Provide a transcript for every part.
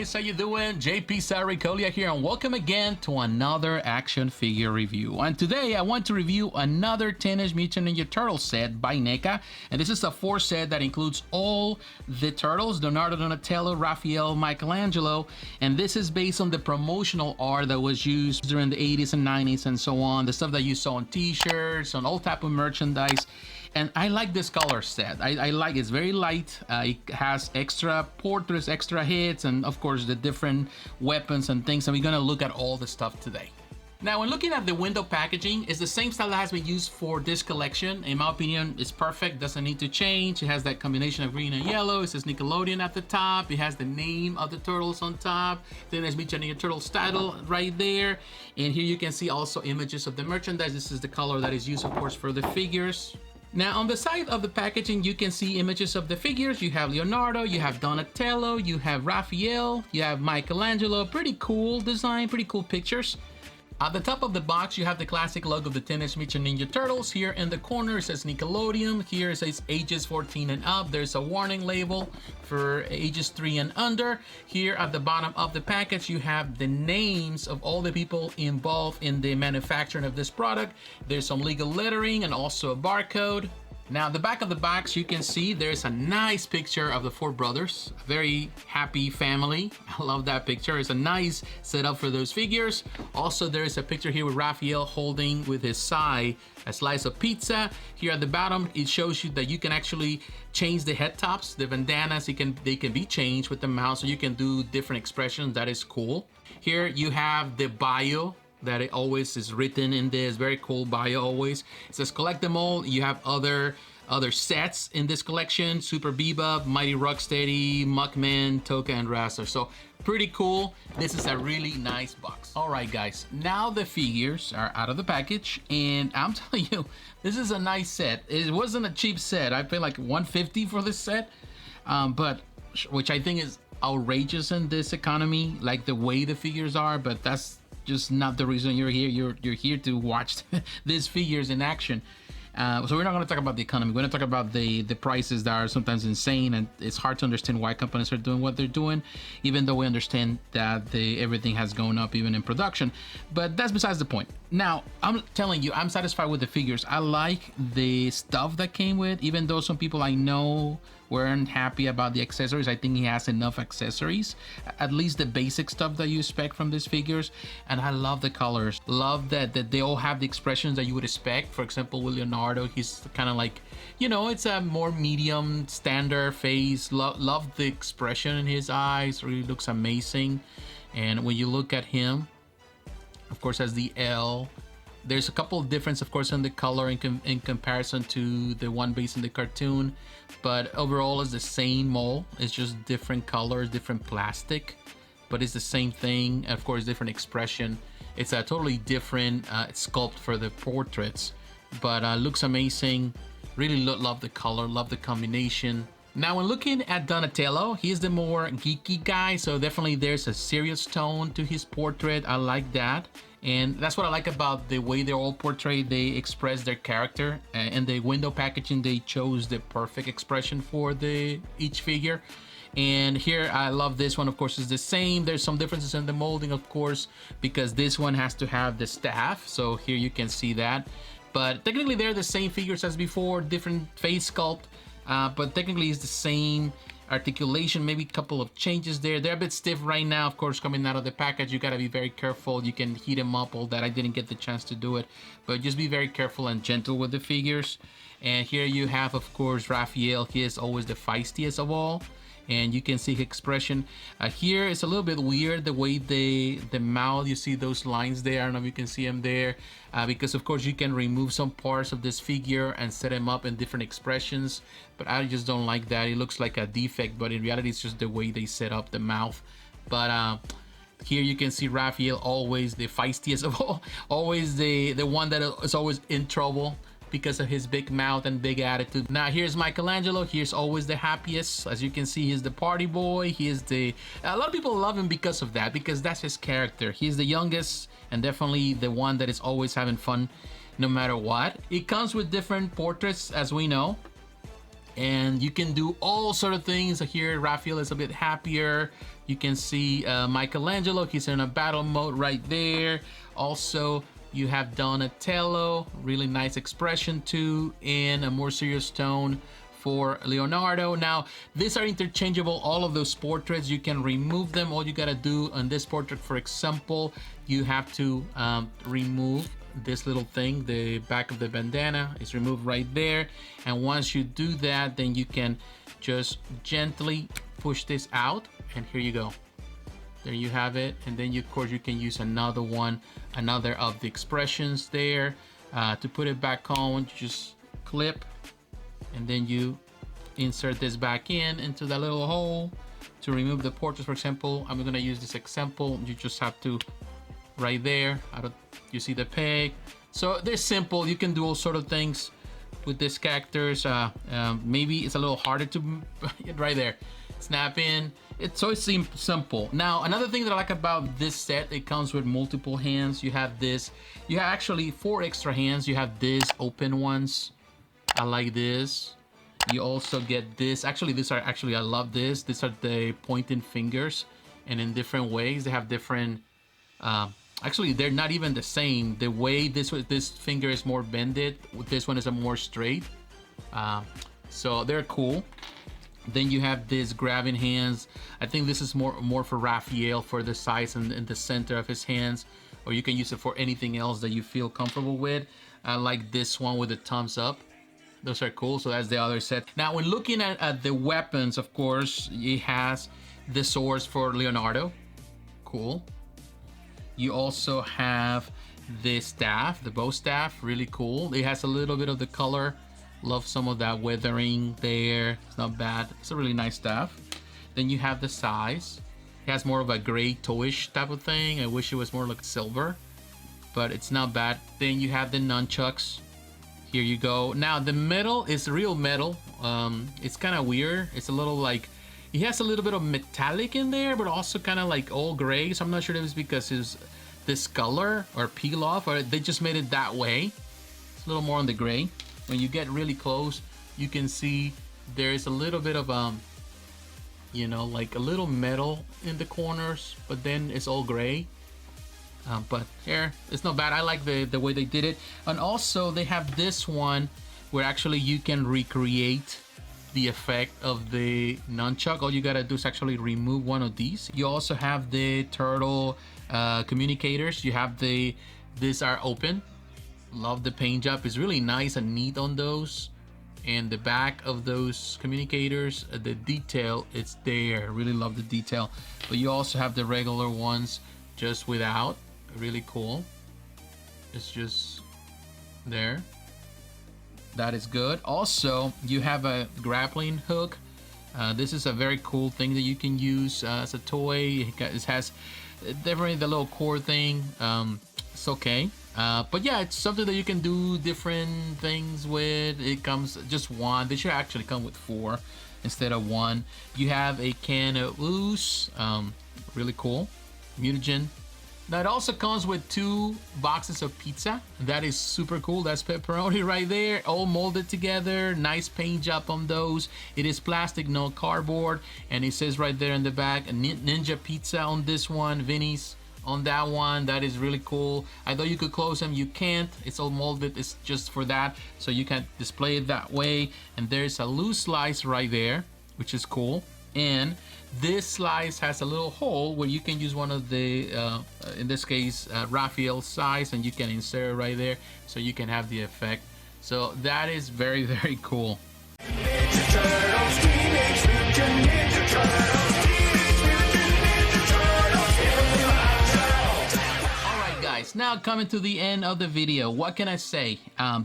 guys, how you doing? jpsarrireviews here, and welcome again to another action figure review. And today I want to review another Teenage Mutant Ninja Turtles set by NECA, and this is a 4 set that includes all the turtles: Leonardo, Donatello, Raphael, Michelangelo, and this is based on the promotional art that was used during the 80s and 90s and so on, the stuff that you saw on t-shirts, on all type of merchandise. And I like this color set. I like it's very light. It has extra portraits, extra hits, and of course the different weapons and things. And we're gonna look at all the stuff today. Now, when looking at the window packaging, it's the same style that has been used for this collection. In my opinion, it's perfect, doesn't need to change. It has that combination of green and yellow. It says Nickelodeon at the top. It has the name of the turtles on top. Then there's Mutant Ninja Turtles title right there. And here you can see also images of the merchandise. This is the color that is used, of course, for the figures. Now, on the side of the packaging, you can see images of the figures. You have Leonardo, you have Donatello, you have Raphael, you have Michelangelo. Pretty cool design, pretty cool pictures. At the top of the box, you have the classic logo of the Teenage Mutant Ninja Turtles. Here in the corner, it says Nickelodeon. Here it says ages 14 and up. There's a warning label for ages 3 and under. Here at the bottom of the package, you have the names of all the people involved in the manufacturing of this product. There's some legal lettering and also a barcode. Now, the back of the box, you can see there's a nice picture of the 4 brothers. A very happy family. I love that picture. It's a nice setup for those figures. Also, there's a picture here with Raphael holding with his side a slice of pizza. Here at the bottom, it shows you that you can actually change the head tops, the bandanas. They can be changed with the mouse, so you can do different expressions. That is cool. Here you have the bio that it always is written in this very cool bio. Always it says collect them all. You have other sets in this collection: Super Bebop, Mighty Rocksteady, Muckman, Toka, and Raster. So pretty cool. This is a really nice box. All right, guys, now the figures are out of the package, and I'm telling you, this is a nice set. It wasn't a cheap set. I paid like $150 for this set, but which I think is outrageous in this economy, like the way the figures are. But that's just not the reason you're here. You're here to watch these figures in action. So we're not going to talk about the economy. We're going to talk about the prices that are sometimes insane, and it's hard to understand why companies are doing what they're doing, even though we understand that everything has gone up even in production. But that's besides the point. Now, I'm telling you, I'm satisfied with the figures. I like the stuff that came with, even though some people I know weren't happy about the accessories. I think he has enough accessories, at least the basic stuff that you expect from these figures. And I love the colors. Love that they all have the expressions that you would expect. For example, with Leonardo, he's kind of like, you know, it's a more medium standard face. Love the expression in his eyes. Really looks amazing. And when you look at him, of course, as the L, there's a couple of difference, of course, in the color in comparison to the one based in the cartoon, but overall it's the same mold. It's just different colors, different plastic, but it's the same thing. Of course, different expression. It's a totally different sculpt for the portraits, but looks amazing. Really love the color, love the combination. Now, when looking at Donatello, he's the more geeky guy, so definitely there's a serious tone to his portrait. I like that. And that's what I like about the way they're all portrayed. They express their character. And the window packaging, they chose the perfect expression for each figure. And here, I love this one, of course, is the same. There's some differences in the molding, of course, because this one has to have the staff. So here you can see that. But technically, they're the same figures as before, different face sculpt. But technically it's the same articulation, maybe a couple of changes there. They're a bit stiff right now, of course, coming out of the package. You got to be very careful. You can heat them up, all that. I didn't get the chance to do it, but just be very careful and gentle with the figures. And here you have, of course, Raphael. He is always the feistiest of all, and you can see his expression. Here it's a little bit weird, the way the mouth, you see those lines there. I don't know if you can see them there, because of course you can remove some parts of this figure and set them up in different expressions, but I just don't like that. It looks like a defect, but in reality it's just the way they set up the mouth. But here you can see Raphael, always the feistiest of all, always the one that is always in trouble because of his big mouth and big attitude. Now here's Michelangelo. Here's always the happiest. As you can see, he's the party boy. He is a lot of people love him because of that, because that's his character. He's the youngest and definitely the one that is always having fun no matter what. It comes with different portraits, as we know. and you can do all sort of things. Here Raphael is a bit happier, You can see Michelangelo, he's in a battle mode right there. Also, you have Donatello, really nice expression too, in a more serious tone for Leonardo. Now, these are interchangeable, all of those portraits. You can remove them. All you gotta do on this portrait, for example, you have to remove this little thing. The back of the bandana is removed right there. And once you do that, then you can just gently push this out, and here you go. There you have it. And then of course you can use another one, another of the expressions there. To put it back on, you just clip, and then you insert this back into that little hole. To remove the portraits, for example, I'm gonna use this example. You just have to, right there, you see the peg. So they're simple. You can do all sort of things with these characters. Maybe it's a little harder to right there, snap in. It's so simple. Now, another thing that I like about this set, it comes with multiple hands. You have this, you have actually 4 extra hands. You have this open ones. I like this. You also get this. Actually, these are I love this. These are the pointing fingers, and in different ways. They have different. Actually, they're not even the same. The way this finger is more bended, this one is a more straight. So they're cool. Then you have this grabbing hands. I think this is more for Raphael, for the size and the center of his hands, or you can use it for anything else that you feel comfortable with. I like this one with the thumbs up. Those are cool. So that's the other set. Now, when looking at the weapons, of course, it has the swords for Leonardo. Cool. You also have the staff, the bow staff, really cool. It has a little bit of the color. Love some of that weathering there. It's not bad. It's a really nice staff. Then you have the size. It has more of a gray toyish type of thing. I wish it was more like silver, but it's not bad. Then you have the nunchucks. Here you go. Now the metal is real metal. It's kind of weird. It's a little like, it has a little bit of metallic in there, but also kind of like all gray. So I'm not sure if it's because it's this color or peel off, or they just made it that way. It's a little more on the gray. When you get really close, you can see there is a little bit of you know, like a little metal in the corners, but then it's all gray. But here, it's not bad. I like the way they did it. And also they have this one where actually you can recreate the effect of the nunchuck. All you gotta do is actually remove one of these. You also have the turtle communicators. You have these are open. Love the paint job. It's really nice and neat on those. And the back of those communicators, the detail, it's there. Really love the detail. But you also have the regular ones just without. Really cool. It's just there. That is good. Also, you have a grappling hook. This is a very cool thing that you can use as a toy. It has definitely the little cord thing. It's okay. But yeah, it's something that you can do different things with. It comes just one. They should actually come with 4 instead of 1. You have a can of ooze. Really cool. Mutagen. Now it also comes with 2 boxes of pizza. That is super cool. That's pepperoni right there, all molded together. Nice paint job on those. It is plastic, no cardboard, and it says right there in the back, Ninja Pizza on this one, Vinny's on that one. That is really cool. I thought you could close them. You can't. It's all molded. It's just for that, so you can display it that way. And there's a loose slice right there, which is cool. And this slice has a little hole where you can use one of the in this case Raphael's size, and you can insert it right there so you can have the effect. So that is very, very cool. Ninja Turtles, Teenage Mutant Ninja Turtles, Teenage Mutant Ninja Turtles. All right guys, now coming to the end of the video, what can I say?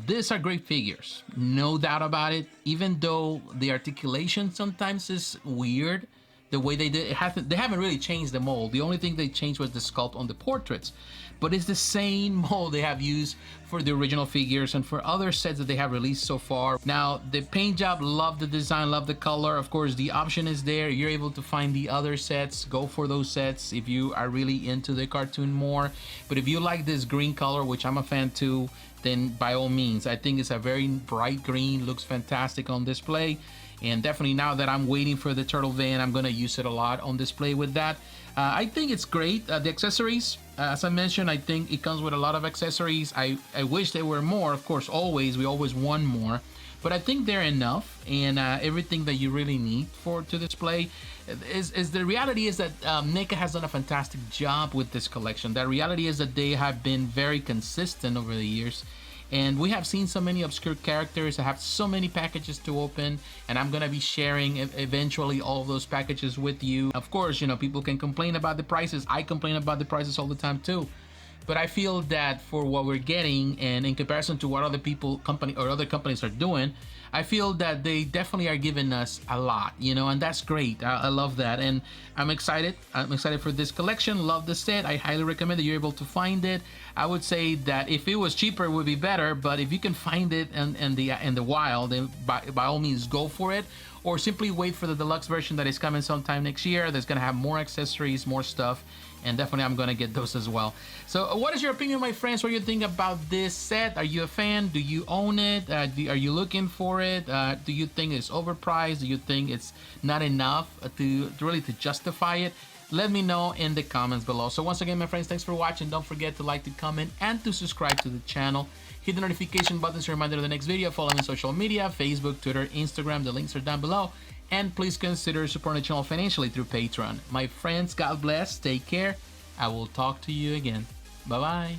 These are great figures, no doubt about it. Even though the articulation sometimes is weird, the way they did it, they haven't really changed the mold. The only thing they changed was the sculpt on the portraits, but it's the same mold they have used for the original figures and for other sets that they have released so far. Now the paint job, love the design, love the color. Of course, the option is there. You're able to find the other sets. Go for those sets if you are really into the cartoon more. But if you like this green color, which I'm a fan too, then by all means, I think it's a very bright green, looks fantastic on display. And definitely now that I'm waiting for the turtle van, I'm gonna use it a lot on display with that. I think it's great. The accessories, as I mentioned, I think it comes with a lot of accessories. I wish there were more. Of course, we always want more, but I think they're enough, and everything that you really need to display. Is the reality is that NECA has done a fantastic job with this collection. The reality is that they have been very consistent over the years. And we have seen so many obscure characters. I have so many packages to open, and I'm gonna be sharing eventually all of those packages with you. Of course, you know, people can complain about the prices. I complain about the prices all the time too. But I feel that for what we're getting, and in comparison to what other companies are doing, I feel that they definitely are giving us a lot, you know, and that's great. I love that, and I'm excited. I'm excited for this collection. Love the set. I highly recommend that you're able to find it. I would say that if it was cheaper, it would be better. But if you can find it in the wild, then by all means go for it. Or simply wait for the deluxe version that is coming sometime next year. That's gonna have more accessories, more stuff, and definitely I'm gonna get those as well. So what is your opinion, my friends? What do you think about this set? Are you a fan? Do you own it? Are you looking for it? Do you think it's overpriced? Do you think it's not enough to really justify it? Let me know in the comments below. So once again, my friends, thanks for watching. Don't forget to like, to comment, and to subscribe to the channel. Hit the notification button so you're reminded of the next video. Follow me on social media, Facebook, Twitter, Instagram. The links are down below. And please consider supporting the channel financially through Patreon. My friends, God bless. Take care. I will talk to you again. Bye-bye.